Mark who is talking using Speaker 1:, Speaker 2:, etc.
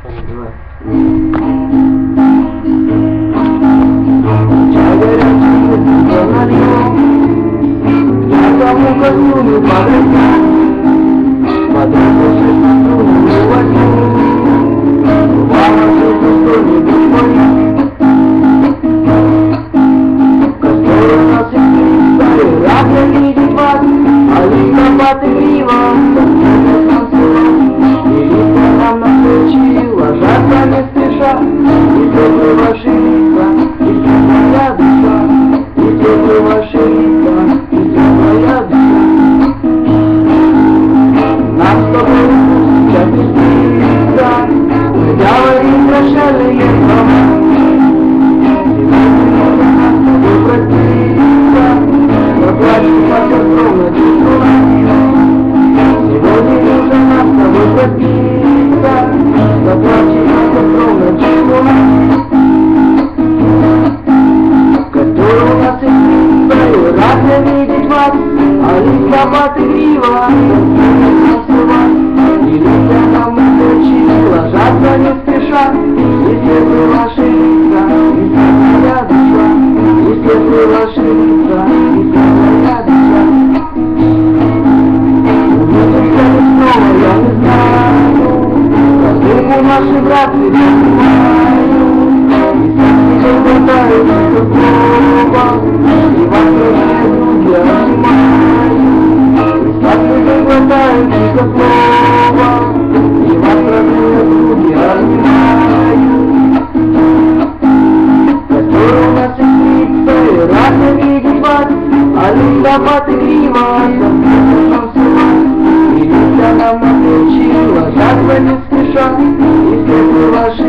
Speaker 1: Чай горячий нальем, я тому костюме подойду, подойду струну возьму, мама что-то что-нибудь поет. Костер у нас искрится, рада видеть вас, а листопад и грива, нам на плечи ложатся не спеша, и теплые ваши лица, и теплая душа, и теплые ваши лица, и теплая душа. Нам с тобой сейчас не снится, мы говорим прощальные слова. Сегодня нужно нам с тобой проститься, заплачем на костровно чугуна. Костер у нас искрится, и рад видеть вас, а листопад и грива и лица нам на плечи ложатся не спеша, и светлые ваши лица, и светлая душа, и светлые ваши лица, и светлая душа. Увидимся ли снова, я не знаю, разлуку наши братцы понимаю, и сам себе хватаю только слова, и вас родные други обнимаю, и сам себе хватаю только слова, и вас родные други обнимаю. Костер у нас искрится, и рада видеть вас, а листопад и грива нам и лица нам на плечи ложатся не спеша, и светлые ваши